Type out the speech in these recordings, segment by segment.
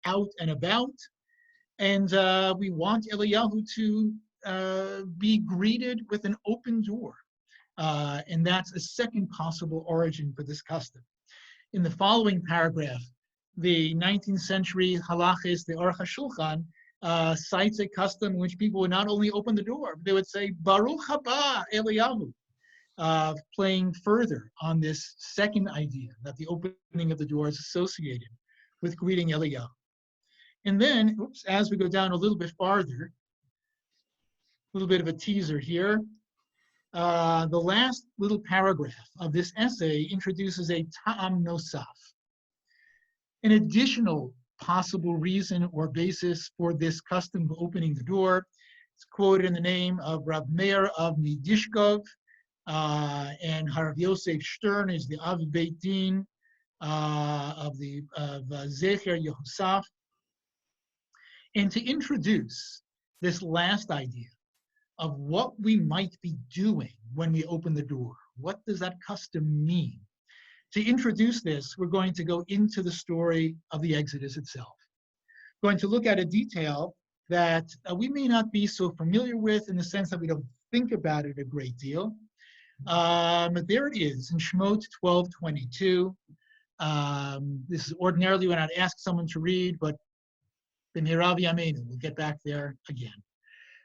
out and about. And we want Eliyahu to be greeted with an open door. And that's a second possible origin for this custom. In the following paragraph, the 19th century halachis, the Aruch HaShulchan, cites a custom in which people would not only open the door, but they would say, Baruch haba Eliyahu, playing further on this second idea that the opening of the door is associated with greeting Eliyahu. And then, as we go down a little bit farther, a little bit of a teaser here, the last little paragraph of this essay introduces a ta'am nosaf, an additional possible reason or basis for this custom of opening the door. It's quoted in the name of Rav Meir of Midishkov, and Harav Yosef Stern is the Av Beit Din of Zecher Yehosaf. And to introduce this last idea of what we might be doing when we open the door, what does that custom mean? To introduce this, we're going to go into the story of the Exodus itself. We're going to look at a detail that we may not be so familiar with in the sense that we don't think about it a great deal. But there it is in Shemot 12:22. This is ordinarily when I'd ask someone to read, but B'meherav Yameinu, we'll get back there again.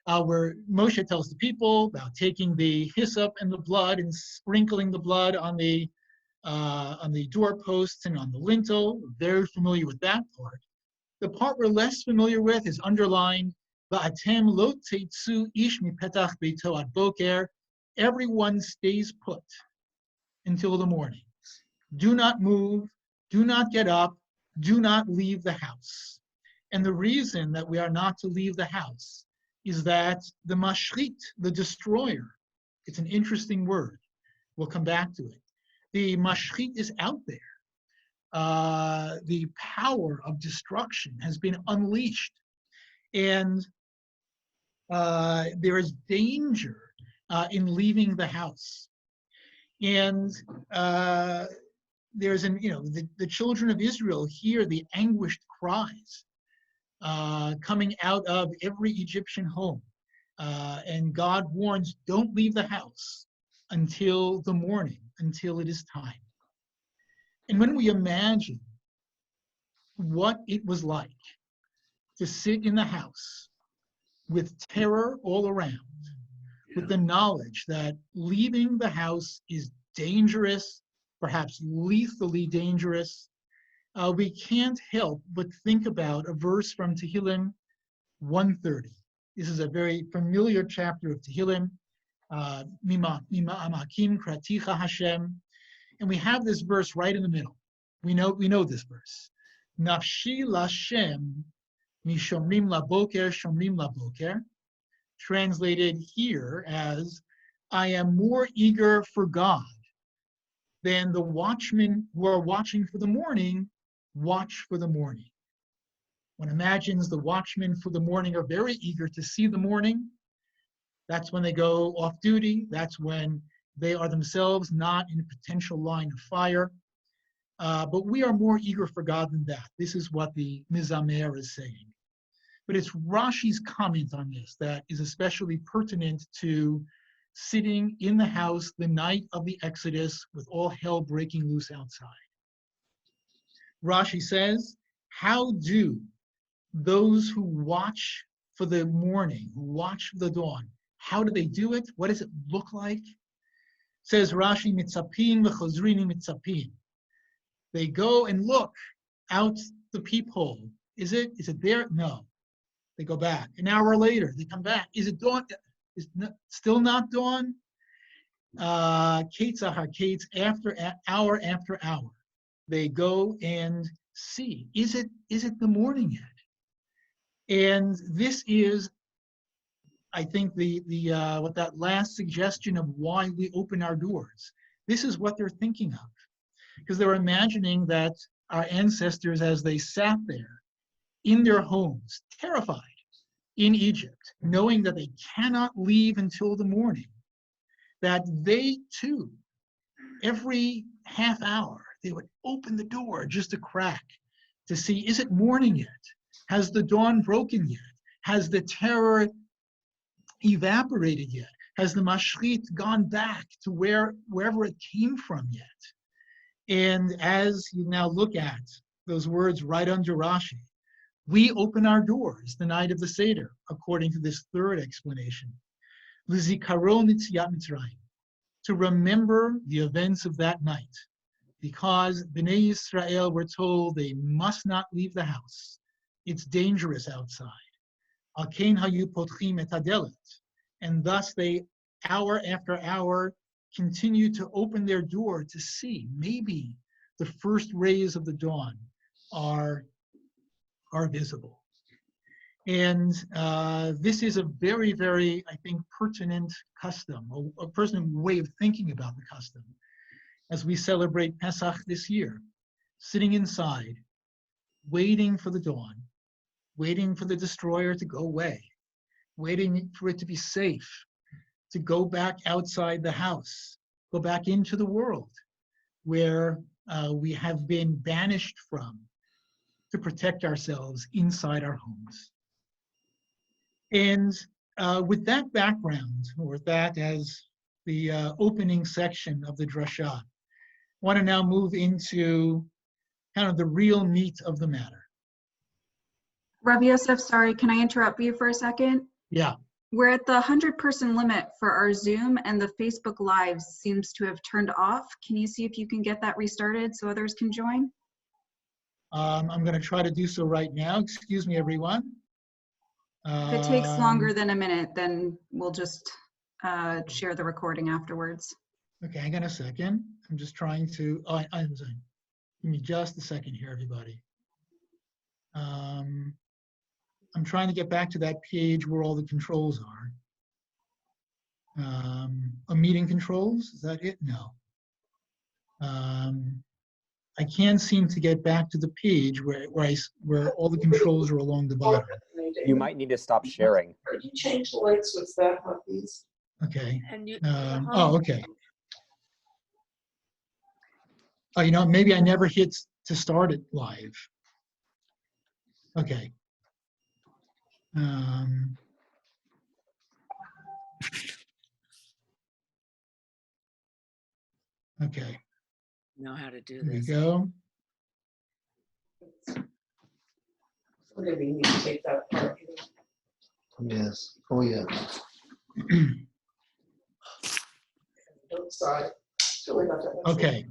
Where Moshe tells the people about taking the hyssop and the blood and sprinkling the blood on the doorposts and on the lintel. We're very familiar with that part. The part we're less familiar with is underlined, Va'atem lo teitzu ish mipetach beito ad boker. Everyone stays put until the morning. Do not move, do not get up, do not leave the house. And the reason that we are not to leave the house is that the mashchit, the destroyer, it's an interesting word. We'll come back to it. The mashchit is out there. The power of destruction has been unleashed. And there is danger in leaving the house. And there's the children of Israel hear the anguished cries coming out of every Egyptian home. And God warns, don't leave the house until the morning, until it is time. And when we imagine what it was like to sit in the house with terror all around, with the knowledge that leaving the house is dangerous, perhaps lethally dangerous, we can't help but think about a verse from Tehillim 130. This is a very familiar chapter of Tehillim, Mima Amakim Kraticha Hashem, and we have this verse right in the middle. We know this verse. Nafshi Lashem Mishomrim Laboker Shomrim Laboker, translated here as, I am more eager for God than the watchmen who are watching for the morning watch for the morning. One imagines the watchmen for the morning are very eager to see the morning. That's when they go off duty. That's when they are themselves not in a potential line of fire. But we are more eager for God than that. This is what the Mizamer is saying. But it's Rashi's comment on this that is especially pertinent to sitting in the house the night of the Exodus with all hell breaking loose outside. Rashi says, how do those who watch for the morning, who watch for the dawn, how do they do it? What does it look like? Says Rashi, mitzapin v'chozrini mitzapin. They go and look out the peephole. Is it there? No. They go back. An hour later, they come back. Is it dawn? Is still not dawn? Kates ahar kates, after hour after hour. They go and see. Is it the morning yet? And this is, I think, the what that last suggestion of why we open our doors. This is what they're thinking of, because they're imagining that our ancestors, as they sat there in their homes, terrified in Egypt, knowing that they cannot leave until the morning, that they too, every half hour, they would open the door just a crack to see, is it morning yet? Has the dawn broken yet? Has the terror evaporated yet? Has the mashrit gone back to wherever it came from yet? And as you now look at those words right under Rashi, we open our doors the night of the Seder, according to this third explanation. L'zikaron yetziat Mitzrayim, to remember the events of that night, because Bnei Yisrael were told they must not leave the house. It's dangerous outside. Alkein hayu potchim et hadelet, and thus they, hour after hour, continue to open their door to see maybe the first rays of the dawn are visible. And this is a very, very, I think, pertinent custom, a pertinent way of thinking about the custom as we celebrate Pesach this year, sitting inside, waiting for the dawn, waiting for the destroyer to go away, waiting for it to be safe, to go back outside the house, go back into the world where we have been banished from, to protect ourselves inside our homes. And with that background, or with that as the opening section of the Drasha, I want to now move into kind of the real meat of the matter. Rabbi Yosef, sorry, can I interrupt you for a second? Yeah. We're at the 100-person limit for our Zoom, and the Facebook Live seems to have turned off. Can you see if you can get that restarted so others can join? I'm going to try to do so right now. Excuse me, everyone. If it takes longer than a minute, then we'll just share the recording afterwards. Okay, hang on a second. I'm just trying to, I'm sorry. Give me just a second here, everybody. I'm trying to get back to that page where all the controls are. Meeting controls, is that it? No. I can't seem to get back to the page where all the controls are along the bottom. You might need to stop sharing. Could you change the light switch that one, please? Okay. And you, Oh, okay. Oh, you know, maybe I never hit to start it live. Okay. Okay. know how to do Here we this. go. Maybe you need to take that part. Yes. Oh, yeah. Outside. Really not that much. Okay.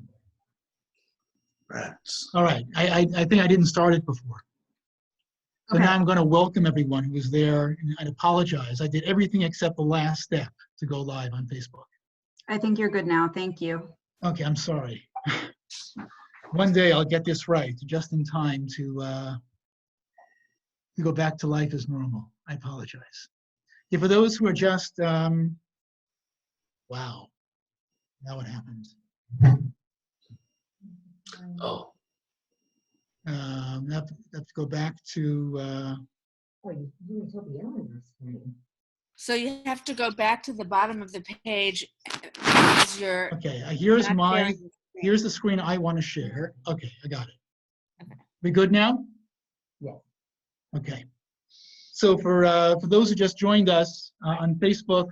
Rats. All right. I think I didn't start it before. So Okay. now I'm going to welcome everyone who was there, and I apologize. I did everything except the last step to go live on Facebook. I think you're good now. Thank you. Okay, I'm sorry. One day I'll get this right, just in time to go back to life as normal. I apologize. Yeah, for those who are just, wow, now what happens? Oh. Have to go back to, So you have to go back to the bottom of the page as you're okay, not here's sharing the screen. here's the screen I want to share. Okay, I got it. Okay. We good now? Yeah. Okay. So for those who just joined us on Facebook,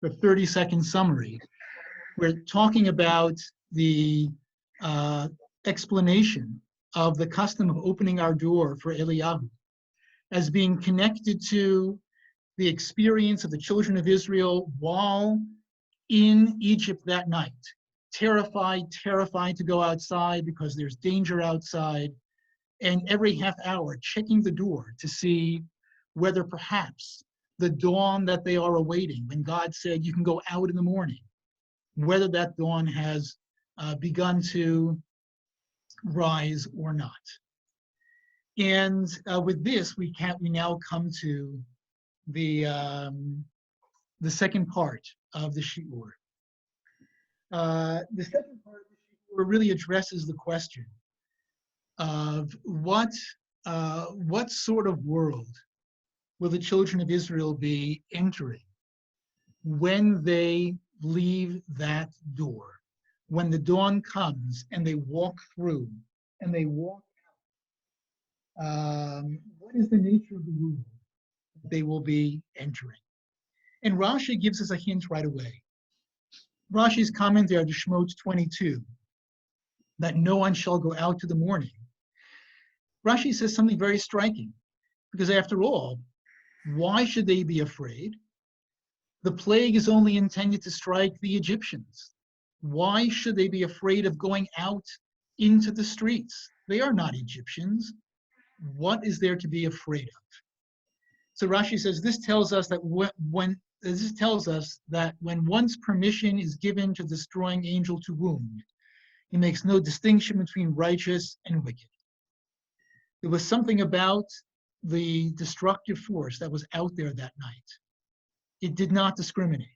the 30-second summary, we're talking about the explanation of the custom of opening our door for Eliyahu as being connected to the experience of the children of Israel while in Egypt that night, terrified to go outside because there's danger outside, and every half hour checking the door to see whether perhaps the dawn that they are awaiting, when God said you can go out in the morning, whether that dawn has begun to rise or not. And with this, we now come to the second part of the shiur. The second part of the shiur really addresses the question of what sort of world will the children of Israel be entering when they leave that door, when the dawn comes and they walk through and they walk what is the nature of the world that they will be entering? And Rashi gives us a hint right away. Rashi's commentary to Shemot 22, that no one shall go out to the morning. Rashi says something very striking, because after all, why should they be afraid? The plague is only intended to strike the Egyptians. Why should they be afraid of going out into the streets? They are not Egyptians. What is there to be afraid of? So Rashi says this tells us that when one's permission is given to the destroying angel to wound, he makes no distinction between righteous and wicked. There was something about the destructive force that was out there that night. It did not discriminate.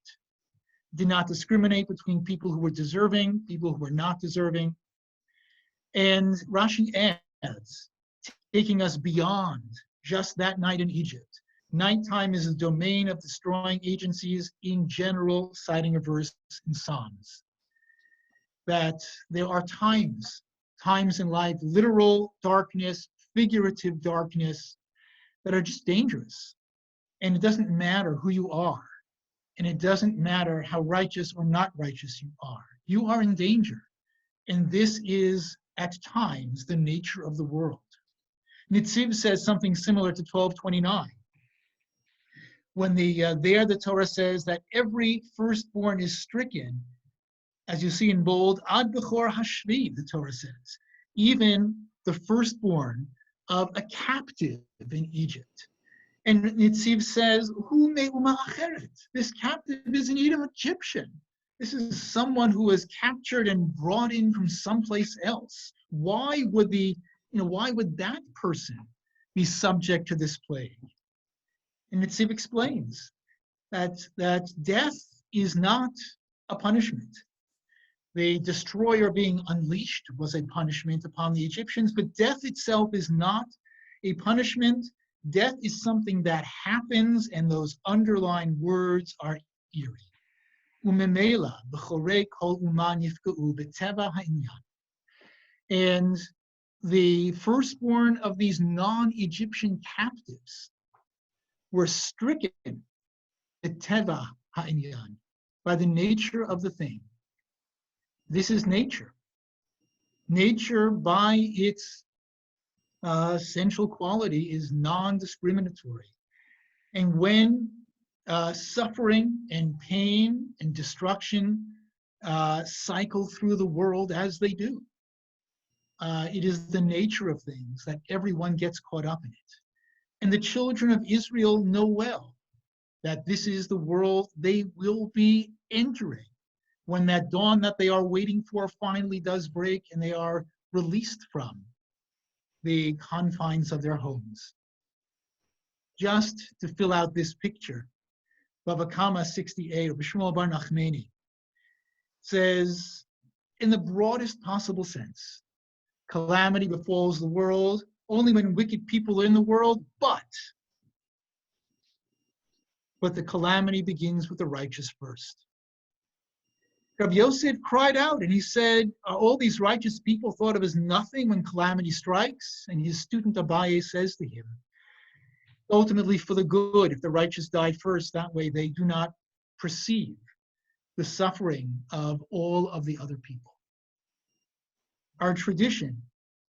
It did not discriminate between people who were deserving, people who were not deserving. And Rashi adds, taking us beyond just that night in Egypt. Nighttime is the domain of destroying agencies in general, citing a verse in Psalms. That there are times in life, literal darkness, figurative darkness, that are just dangerous. And it doesn't matter who you are. And it doesn't matter how righteous or not righteous you are. You are in danger. And this is, at times, the nature of the world. Nitziv says something similar to 1229. When the Torah says that every firstborn is stricken, as you see in bold, ad bechor hashvi, the Torah says, even the firstborn of a captive in Egypt. And Nitziv says, Hu me'uma acheret. This captive is an Egyptian. This is someone who was captured and brought in from someplace else. Why would that person be subject to this plague? And Nitziv explains that death is not a punishment. The destroyer being unleashed was a punishment upon the Egyptians, but death itself is not a punishment. Death is something that happens, and those underlying words are eerie. Umemela b'chorei kol uma nifka'u b'teva ha'inyan. And the firstborn of these non-Egyptian captives were stricken b'teva ha'inyan, by the nature of the thing. This is nature. Nature, by its essential quality, is non-discriminatory. And when suffering and pain and destruction cycle through the world as they do, it is the nature of things that everyone gets caught up in it. And the children of Israel know well that this is the world they will be entering when that dawn that they are waiting for finally does break and they are released from the confines of their homes. Just to fill out this picture, Bava Kama 68, or Bishmuel Bar Nachmani, says, in the broadest possible sense, calamity befalls the world only when wicked people are in the world, but the calamity begins with the righteous first. Rabbi Yosef cried out and he said, are all these righteous people thought of as nothing when calamity strikes? And his student Abaye says to him, ultimately for the good, if the righteous die first, that way they do not perceive the suffering of all of the other people. Our tradition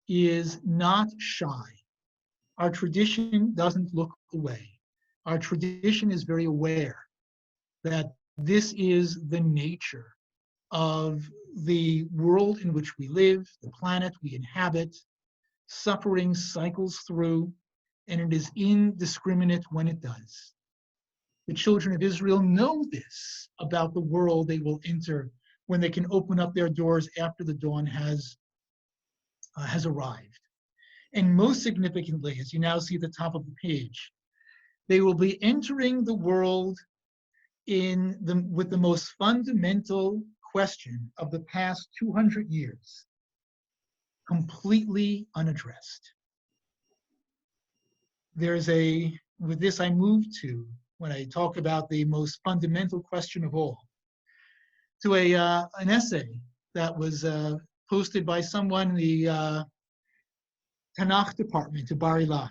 is not shy. Our tradition doesn't look away. Our tradition is very aware that this is the nature of the world in which we live, the planet we inhabit. Suffering cycles through, and it is indiscriminate when it does. The children of Israel know this about the world they will enter when they can open up their doors after the dawn has arrived. And most significantly, as you now see at the top of the page, they will be entering the world with the most fundamental question of the past 200 years, completely unaddressed. With this I move to, when I talk about the most fundamental question of all, to an essay that was posted by someone, the Tanakh department to Bar Ilan.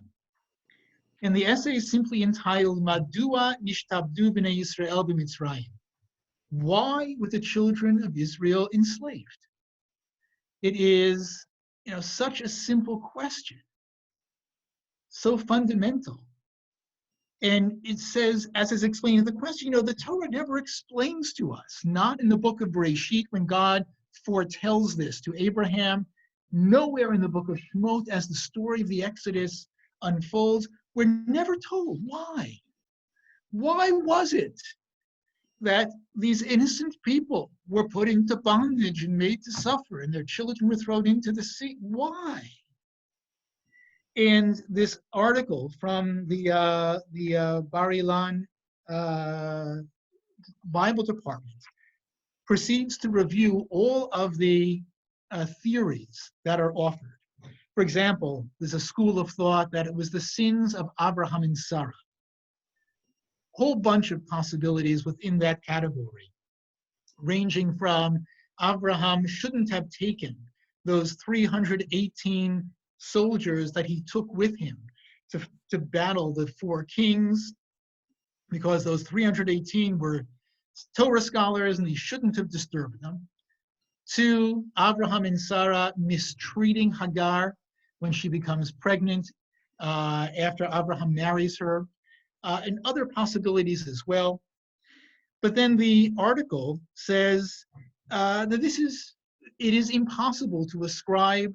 And the essay is simply entitled, Madua Nishtabdu B'nai Yisrael B'Mitzrayim. Why were the children of Israel enslaved? It is, such a simple question, so fundamental. And it says, as is explained in the question, the Torah never explains to us, not in the book of Bereshit when God foretells this to Abraham, nowhere in the book of Shemot as the story of the Exodus unfolds. We're never told why. Why was it that these innocent people were put into bondage and made to suffer, and their children were thrown into the sea? Why? And this article from the Bar Ilan Bible department proceeds to review all of the theories that are offered. For example, there's a school of thought that it was the sins of Abraham and Sarah. Whole bunch of possibilities within that category, ranging from Abraham shouldn't have taken those 318 soldiers that he took with him to battle the 4 kings, because those 318 were Torah scholars and he shouldn't have disturbed them, to Abraham and Sarah mistreating Hagar when she becomes pregnant after Abraham marries her, and other possibilities as well. But then the article says that it is impossible to ascribe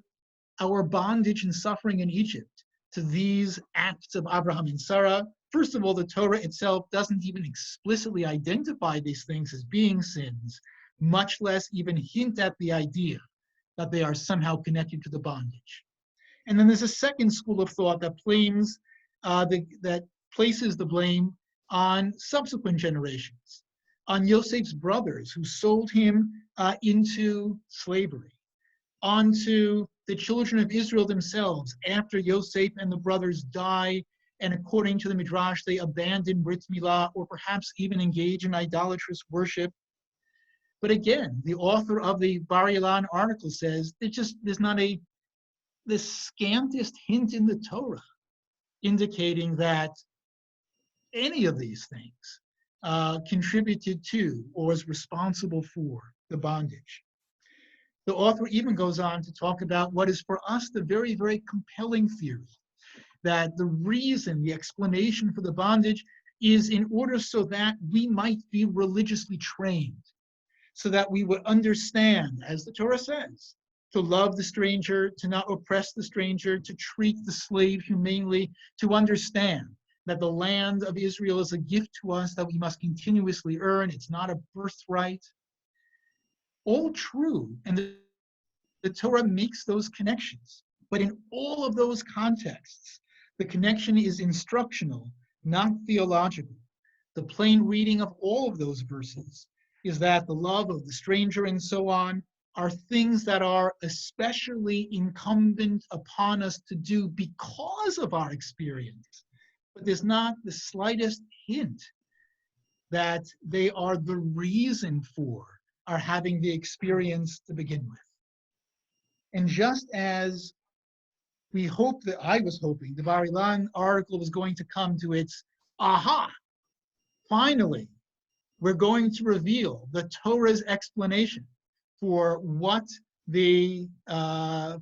our bondage and suffering in Egypt to these acts of Abraham and Sarah. First of all, the Torah itself doesn't even explicitly identify these things as being sins, much less even hint at the idea that they are somehow connected to the bondage. And then there's a second school of thought that claims that places the blame on subsequent generations, on Yosef's brothers who sold him into slavery, onto the children of Israel themselves after Yosef and the brothers die, and according to the Midrash, they abandon Brit Milah or perhaps even engage in idolatrous worship. But again, the author of the Bar Ilan article says there's not the scantest hint in the Torah indicating that any of these things contributed to or was responsible for the bondage. The author even goes on to talk about what is for us the very, very compelling theory, that the reason, the explanation for the bondage is in order so that we might be religiously trained, so that we would understand, as the Torah says, to love the stranger, to not oppress the stranger, to treat the slave humanely, to understand that the land of Israel is a gift to us that we must continuously earn. It's not a birthright. All true, and the Torah makes those connections. But in all of those contexts, the connection is instructional, not theological. The plain reading of all of those verses is that the love of the stranger and so on are things that are especially incumbent upon us to do because of our experience. But there's not the slightest hint that they are the reason for our having the experience to begin with. And just as we hope that I was hoping the Bar Ilan article was going to come to its aha, finally, we're going to reveal the Torah's explanation for what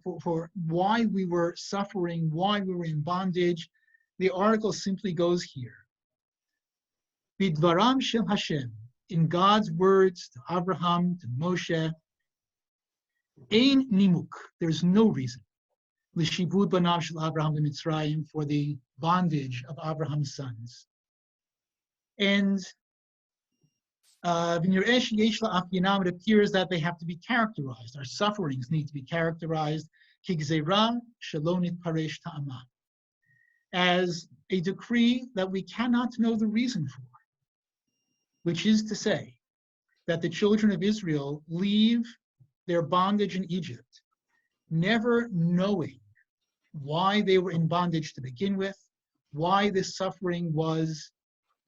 for why we were suffering, why we were in bondage. The article simply goes here. Bidvaram shel Hashem, in God's words to Abraham, to Moshe, ein nimuk, there's no reason, l'shibud banav shel Abraham b'Mitzrayim, for the bondage of Abraham's sons. And it appears that they have to be characterized. Our sufferings need to be characterized as a decree that we cannot know the reason for, which is to say that the children of Israel leave their bondage in Egypt, never knowing why they were in bondage to begin with, why this suffering was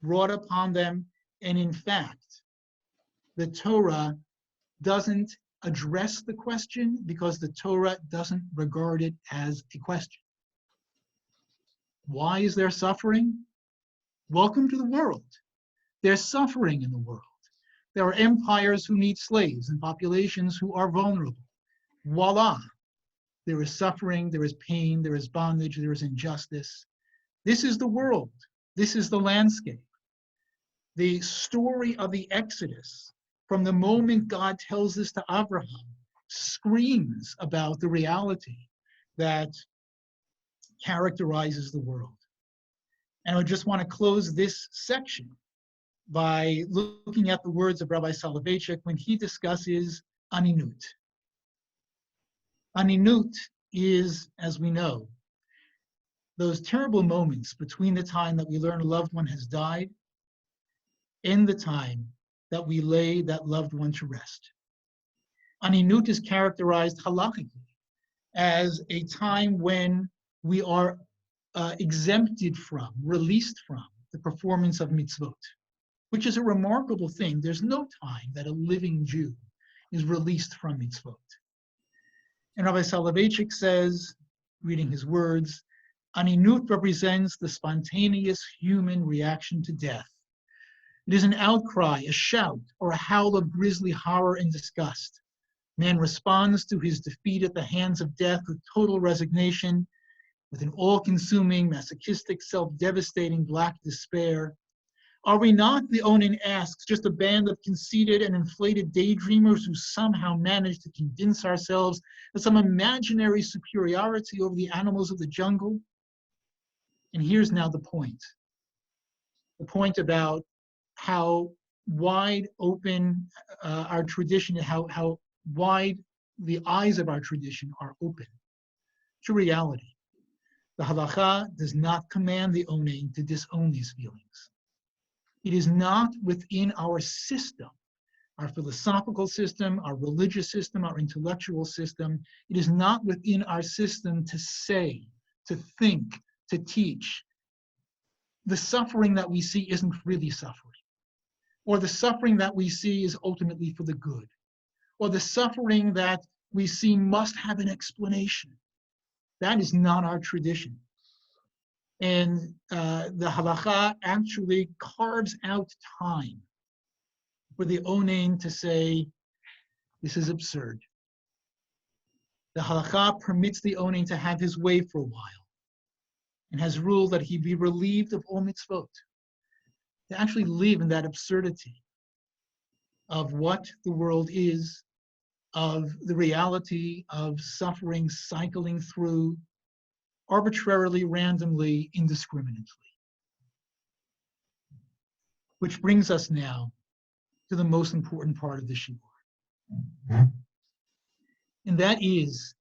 brought upon them, and in fact, the Torah doesn't address the question because the Torah doesn't regard it as a question. Why is there suffering? Welcome to the world. There's suffering in the world. There are empires who need slaves and populations who are vulnerable. Voila. There is suffering, there is pain, there is bondage, there is injustice. This is the world. This is the landscape. The story of the Exodus, from the moment God tells this to Abraham, screams about the reality that characterizes the world. And I just want to close this section by looking at the words of Rabbi Soloveitchik when he discusses aninut. Aninut is, as we know, those terrible moments between the time that we learn a loved one has died and the time that we lay that loved one to rest. Aninut is characterized halachically as a time when we are exempted from, released from the performance of mitzvot, which is a remarkable thing. There's no time that a living Jew is released from mitzvot. And Rabbi Soloveitchik says, reading his words, aninut represents the spontaneous human reaction to death. It is an outcry, a shout, or a howl of grisly horror and disgust. Man responds to his defeat at the hands of death with total resignation, with an all-consuming, masochistic, self-devastating black despair. Are we not, the Onan asks, just a band of conceited and inflated daydreamers who somehow manage to convince ourselves of some imaginary superiority over the animals of the jungle? And here's now the point about how wide open our tradition, how wide the eyes of our tradition are open to reality. The halacha does not command the Onan to disown these feelings. It is not within our system, our philosophical system, our religious system, our intellectual system. It is not within our system to say, to think, to teach. The suffering that we see isn't really suffering. Or the suffering that we see is ultimately for the good. Or the suffering that we see must have an explanation. That is not our tradition. And the halacha actually carves out time for the Onan to say, this is absurd. The halacha permits the Onan to have his way for a while and has ruled that he be relieved of all mitzvot, to actually live in that absurdity of what the world is, of the reality of suffering cycling through arbitrarily, randomly, indiscriminately. Which brings us now to the most important part of the shiur. And that is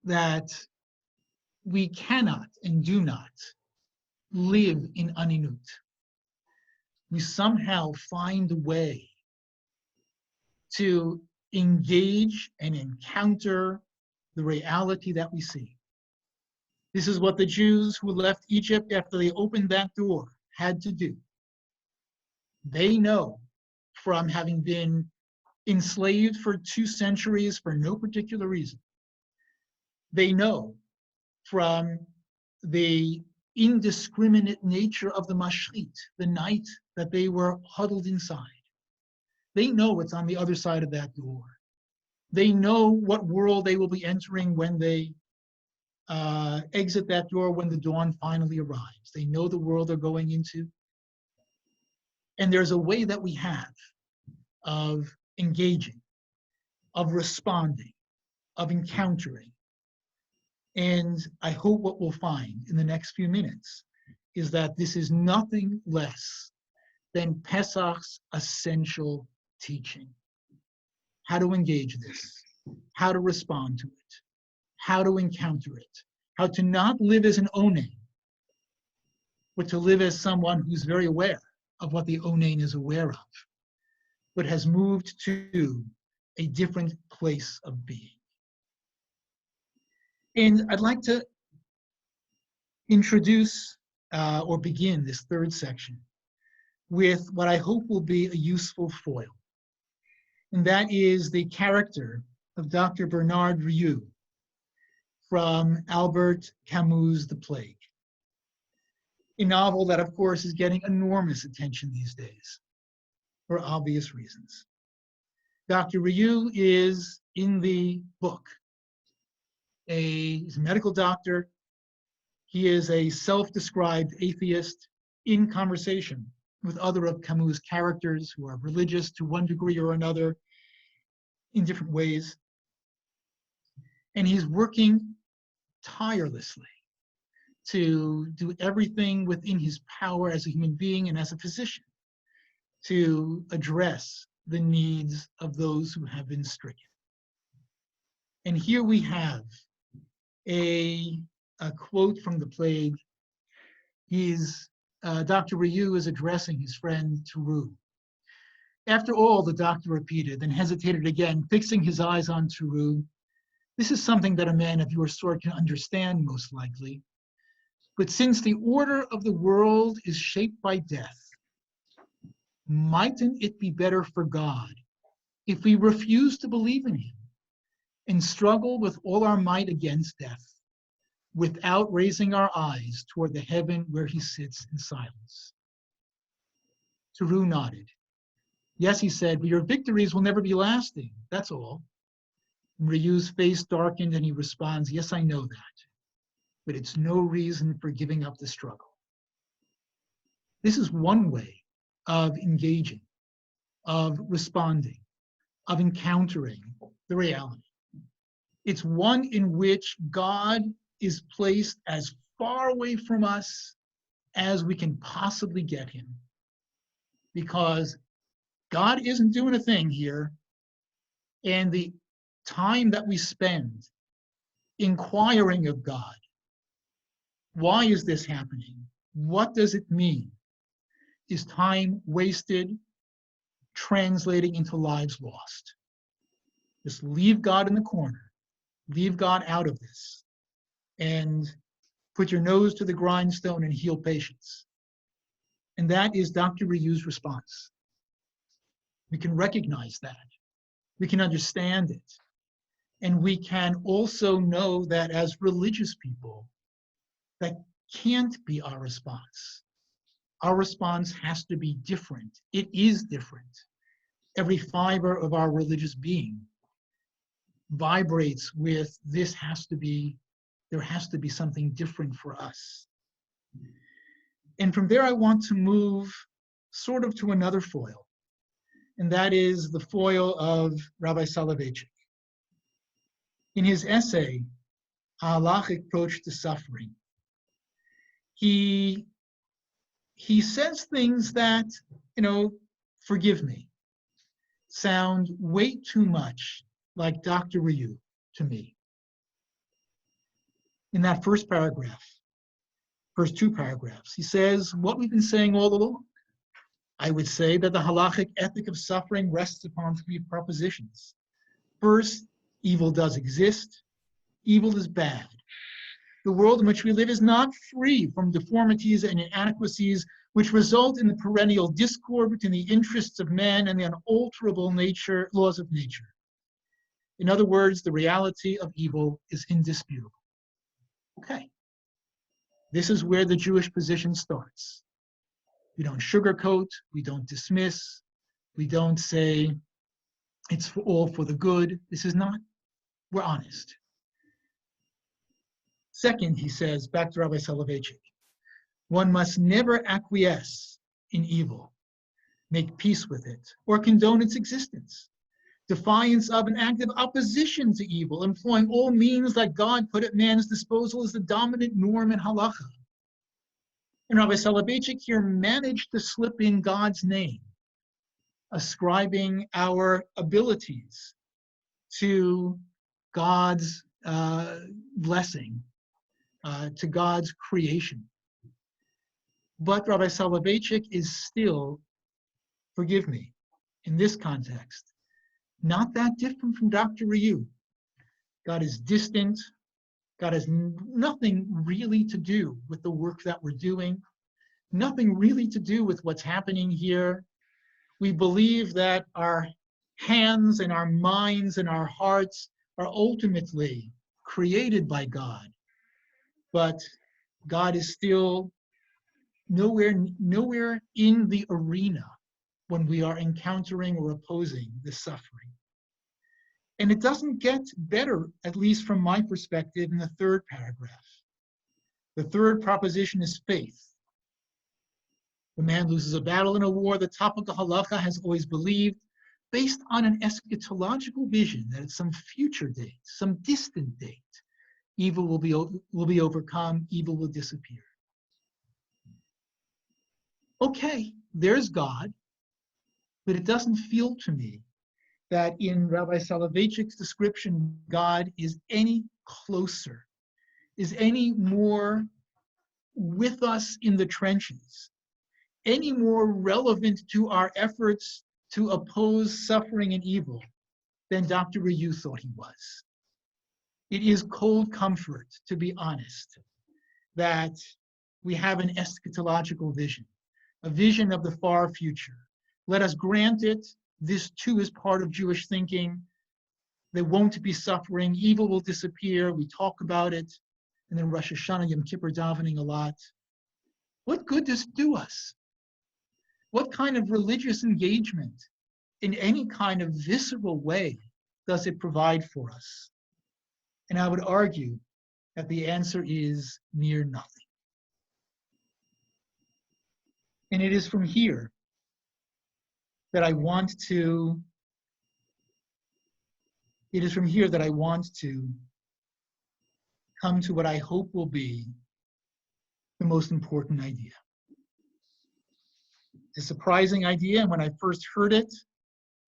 that we cannot and do not live in aninut. We somehow find a way to engage and encounter the reality that we see. This is what the Jews who left Egypt after they opened that door had to do. They know from having been enslaved for 2 centuries for no particular reason. They know from the indiscriminate nature of the mashchit, the night that they were huddled inside. They know what's on the other side of that door. They know what world they will be entering when they exit that door, when the dawn finally arrives. They know the world they're going into. And there's a way that we have of engaging, of responding, of encountering. And I hope what we'll find in the next few minutes is that this is nothing less than Pesach's essential teaching. How to engage this, how to respond to it, how to encounter it, how to not live as an Onan, but to live as someone who's very aware of what the Onan is aware of, but has moved to a different place of being. And I'd like to introduce or begin this third section with what I hope will be a useful foil. And that is the character of Dr. Bernard Rieu from Albert Camus' The Plague. a novel that, of course, is getting enormous attention these days for obvious reasons. Dr. Ryu is, in the book, he's a medical doctor. He is a self-described atheist in conversation with other of Camus' characters who are religious to one degree or another in different ways. And he's working tirelessly to do everything within his power as a human being and as a physician to address the needs of those who have been stricken. And here we have a quote from the plague. Dr. Ryu is addressing his friend Teru. After all, the doctor repeated, then hesitated again, fixing his eyes on Teru. This is something that a man of your sort can understand, most likely. But since the order of the world is shaped by death, mightn't it be better for God if we refuse to believe in him and struggle with all our might against death without raising our eyes toward the heaven where he sits in silence? Teru nodded. Yes, he said, but your victories will never be lasting, that's all. And Ryu's face darkened and he responds, yes, I know that, but it's no reason for giving up the struggle. This is one way of engaging, of responding, of encountering the reality. It's one in which God is placed as far away from us as we can possibly get him, because God isn't doing a thing here, and the time that we spend inquiring of God, why is this happening? What does it mean? Is time wasted translating into lives lost? Just leave God in the corner, leave God out of this, and put your nose to the grindstone and heal patients. And that is Dr. Ryu's response. We can recognize that. We can understand it. And we can also know that as religious people, that can't be our response. Our response has to be different. It is different. Every fiber of our religious being vibrates with there has to be something different for us. And from there, I want to move sort of to another foil, and that is the foil of Rabbi Soloveitchik. In his essay, A Halachic Approach to Suffering, he says things that, forgive me, sound way too much like Dr. Ryu to me. In that first two paragraphs, he says what we've been saying all along. I would say that the halachic ethic of suffering rests upon three propositions. First, evil does exist. Evil is bad. The world in which we live is not free from deformities and inadequacies which result in the perennial discord between the interests of man and the unalterable laws of nature. In other words, the reality of evil is indisputable. Okay. This is where the Jewish position starts. We don't sugarcoat, we don't dismiss, we don't say it's all for the good. This is not, we're honest. Second, he says, back to Rabbi Soloveitchik, one must never acquiesce in evil, make peace with it, or condone its existence. Defiance of an active opposition to evil, employing all means that God put at man's disposal, is the dominant norm in halacha. And Rabbi Soloveitchik here managed to slip in God's name, ascribing our abilities to God's blessing, to God's creation. But Rabbi Soloveitchik is still, forgive me, in this context, not that different from Dr. Ryu. God is distant. God has nothing really to do with the work that we're doing, nothing really to do with what's happening here. We believe that our hands and our minds and our hearts are ultimately created by God, but God is still nowhere in the arena when we are encountering or opposing this suffering. And it doesn't get better, at least from my perspective, in the third paragraph. The third proposition is faith. The man loses a battle in a war, the topical halacha has always believed, based on an eschatological vision that at some future date, some distant date, evil will be overcome, evil will disappear. Okay, there's God, but it doesn't feel to me that in Rabbi Soloveitchik's description, God is any closer, is any more with us in the trenches, any more relevant to our efforts to oppose suffering and evil than Dr. Ryu thought he was. It is cold comfort, to be honest, that we have an eschatological vision, a vision of the far future. Let us grant it. This too is part of Jewish thinking. There won't be suffering. Evil will disappear. We talk about it. And then Rosh Hashanah, Yom Kippur davening a lot. What good does it do us? What kind of religious engagement in any kind of visceral way does it provide for us? And I would argue that the answer is near nothing. And it is from here that I want to come to what I hope will be the most important idea. A surprising idea, and when I first heard it,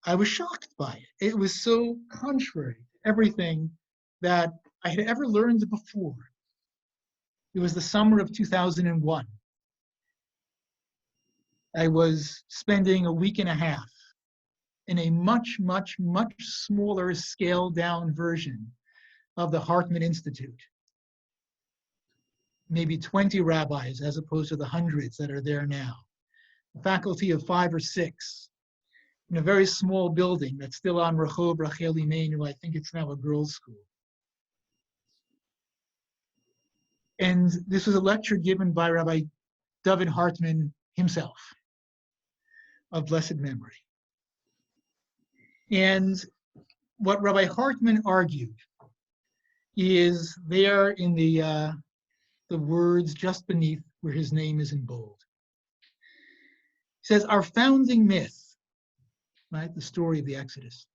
I was shocked by it. It was so contrary to everything that I had ever learned before. It was the summer of 2001. I was spending a week and a half in a much, much, much smaller scaled down version of the Hartman Institute. Maybe 20 rabbis as opposed to the hundreds that are there now. A faculty of 5 or 6 in a very small building that's still on Rehov Rachel Imenu. I think it's now a girls' school. And this was a lecture given by Rabbi David Hartman himself, of blessed memory. And what Rabbi Hartman argued is there in the words just beneath where his name is in bold. He says, our founding myth, right, the story of the Exodus,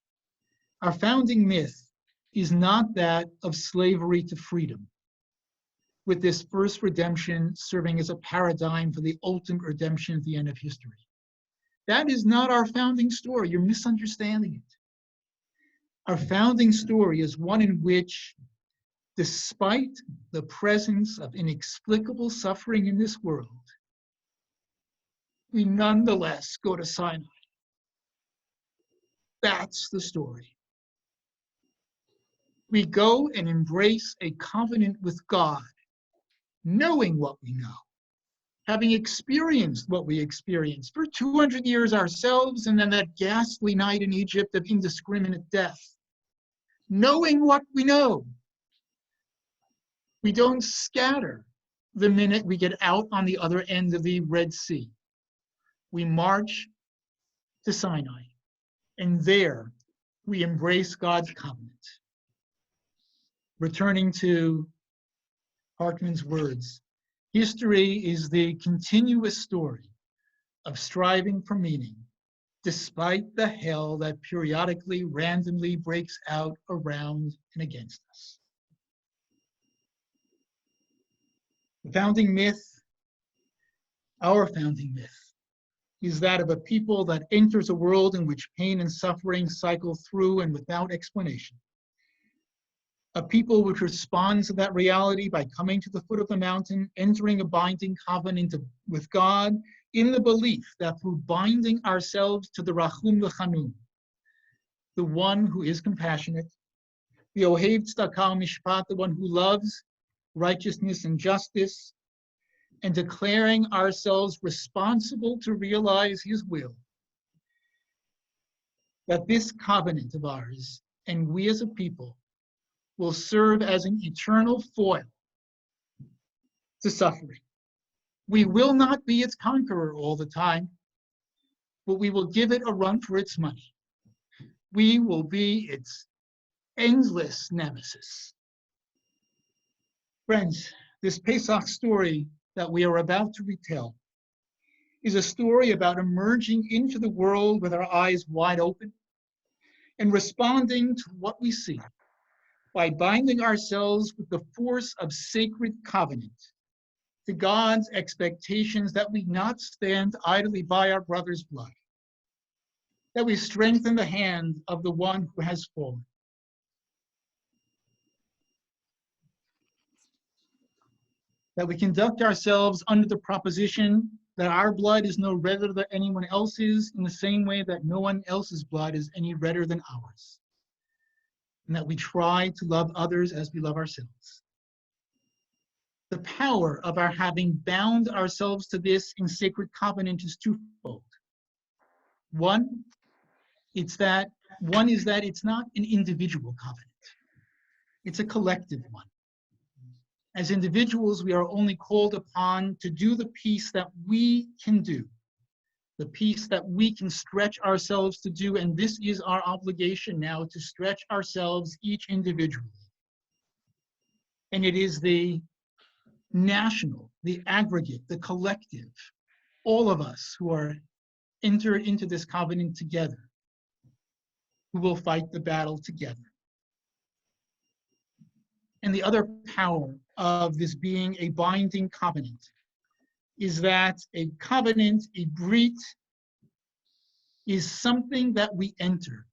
our founding myth is not that of slavery to freedom, with this first redemption serving as a paradigm for the ultimate redemption at the end of history. That is not our founding story. You're misunderstanding it. Our founding story is one in which, despite the presence of inexplicable suffering in this world, we nonetheless go to Sinai. That's the story. We go and embrace a covenant with God, knowing what we know, having experienced what we experienced for 200 years ourselves, and then that ghastly night in Egypt of indiscriminate death. Knowing what we know, we don't scatter the minute we get out on the other end of the Red Sea. We march to Sinai, and there we embrace God's covenant. Returning to Hartman's words, history is the continuous story of striving for meaning, despite the hell that periodically, randomly breaks out around and against us. The founding myth, our founding myth, is that of a people that enters a world in which pain and suffering cycle through and without explanation. A people which responds to that reality by coming to the foot of the mountain, entering a binding covenant with God in the belief that through binding ourselves to the Rachum L'Chanun, the one who is compassionate, the Ohev Tzedakah Mishpat, the one who loves righteousness and justice, and declaring ourselves responsible to realize his will, that this covenant of ours, and we as a people, will serve as an eternal foil to suffering, We will not be its conqueror all the time, but we will give it a run for its money. We will be its endless nemesis. Friends, this Pesach story that we are about to retell is a story about emerging into the world with our eyes wide open and responding to what we see by binding ourselves with the force of sacred covenant to God's expectations that we not stand idly by our brother's blood, that we strengthen the hand of the one who has fallen. That we conduct ourselves under the proposition that our blood is no redder than anyone else's, in the same way that no one else's blood is any redder than ours. And that we try to love others as we love ourselves. The power of our having bound ourselves to this in sacred covenant is twofold. One is that it's not an individual covenant. It's a collective one. As individuals, we are only called upon to do the piece that we can do, the piece that we can stretch ourselves to do, and this is our obligation now, to stretch ourselves each individually. And it is the national, the aggregate, the collective, all of us who are entered into this covenant together, who will fight the battle together. And the other power of this being a binding covenant is that a covenant, a brit, is something that we enter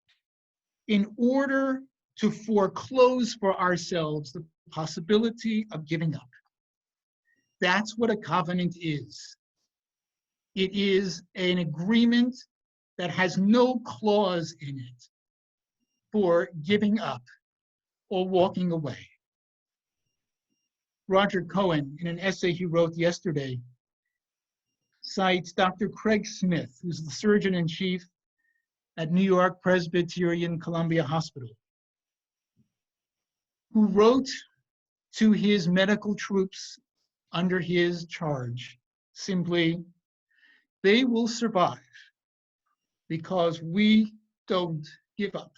in order to foreclose for ourselves the possibility of giving up. That's what a covenant is. It is an agreement that has no clause in it for giving up or walking away. Roger Cohen, in an essay he wrote yesterday, cites Dr. Craig Smith, who's the surgeon-in-chief at New York Presbyterian Columbia Hospital, who wrote to his medical troops under his charge simply, "They will survive because we don't give up."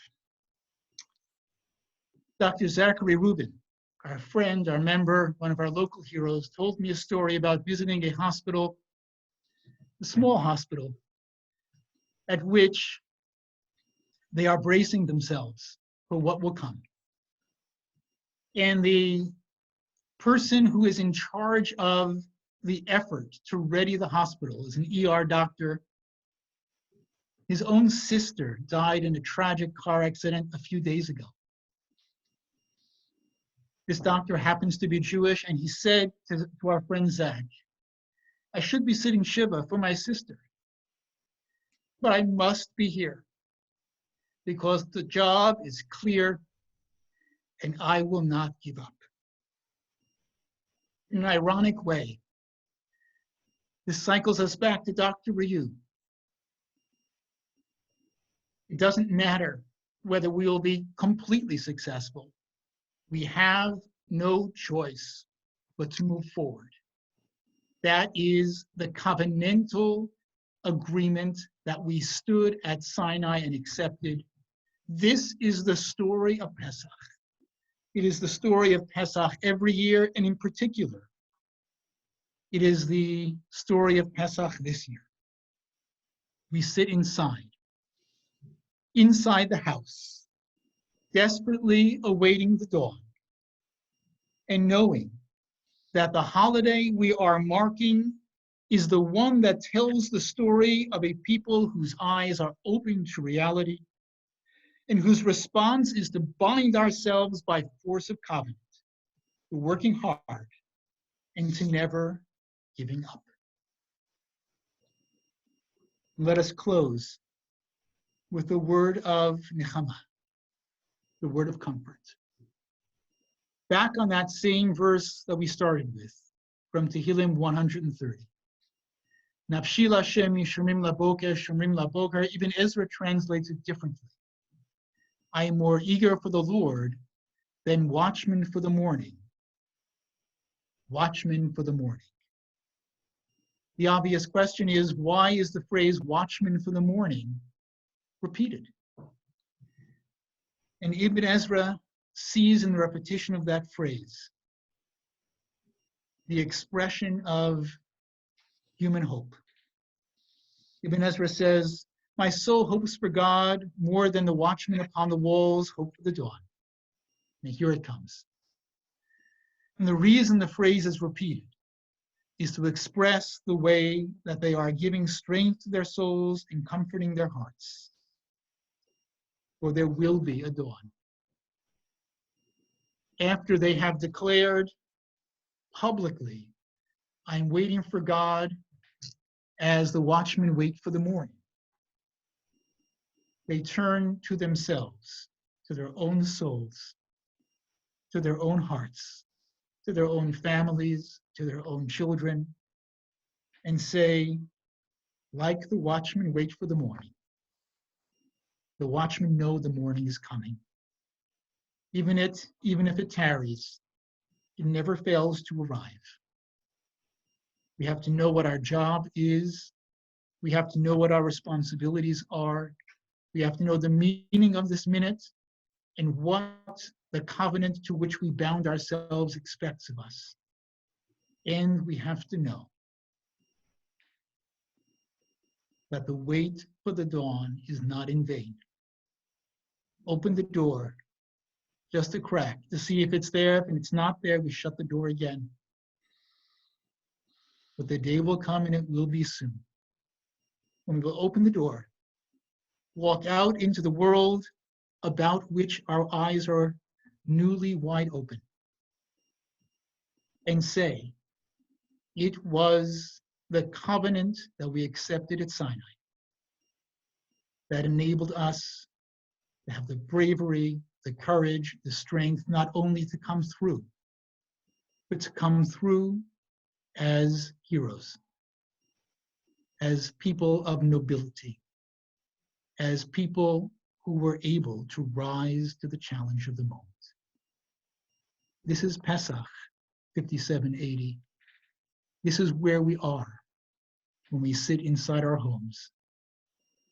Dr. Zachary Rubin, our friend, our member, one of our local heroes, told me a story about visiting a hospital, a small hospital, at which they are bracing themselves for what will come. And the person who is in charge of the effort to ready the hospital is an ER doctor. His own sister died in a tragic car accident a few days ago. This doctor happens to be Jewish, and he said to our friend Zach, "I should be sitting Shiva for my sister, but I must be here because the job is clear and I will not give up." In an ironic way, this cycles us back to Dr. Ryu. It doesn't matter whether we will be completely successful. We have no choice but to move forward. That is the covenantal agreement that we stood at Sinai and accepted. This is the story of Pesach. It is the story of Pesach every year, and in particular, it is the story of Pesach this year. We sit inside the house, desperately awaiting the dawn, and knowing that the holiday we are marking is the one that tells the story of a people whose eyes are open to reality and whose response is to bind ourselves by force of covenant, to working hard and to never giving up. Let us close with the word of Nechama, the word of comfort. Back on that same verse that we started with, from Tehillim 130. Nafshi Lashem Yishomrim Laboker, Shomrim Laboker. Even Ezra translates it differently. I am more eager for the Lord than watchmen for the morning. Watchmen for the morning. The obvious question is, why is the phrase watchman for the morning repeated? And Ibn Ezra sees in the repetition of that phrase the expression of human hope. Ibn Ezra says, my soul hopes for God more than the watchmen upon the walls hope for the dawn. And here it comes. And the reason the phrase is repeated is to express the way that they are giving strength to their souls and comforting their hearts. For there will be a dawn. After they have declared publicly, I'm waiting for God as the watchmen wait for the morning. They turn to themselves, to their own souls, to their own hearts, to their own families, to their own children, and say, like the watchmen wait for the morning, the watchmen know the morning is coming. Even if it tarries, it never fails to arrive. We have to know what our job is. We have to know what our responsibilities are. We have to know the meaning of this minute and what the covenant to which we bound ourselves expects of us. And we have to know that the wait for the dawn is not in vain. Open the door, just a crack, to see if it's there. If it's not there, we shut the door again. But the day will come, and it will be soon, when we will open the door, walk out into the world about which our eyes are newly wide open, and say, it was the covenant that we accepted at Sinai that enabled us to have the bravery, the courage, the strength, not only to come through, but to come through as heroes, as people of nobility, as people who were able to rise to the challenge of the moment. This is Pesach 5780. This is where we are when we sit inside our homes,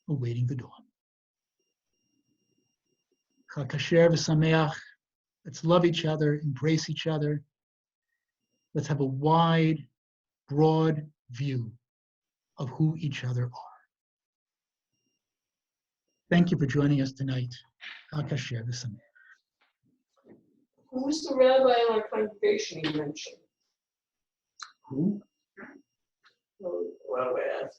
awaiting the dawn. Chag Kasher v'Sameach. Let's love each other, embrace each other. Let's have a wide, broad view of who each other are. Thank you for joining us tonight. Chag Kasher v'Sameach. Who's the rabbi in our congregation you mentioned? Who? What do I ask?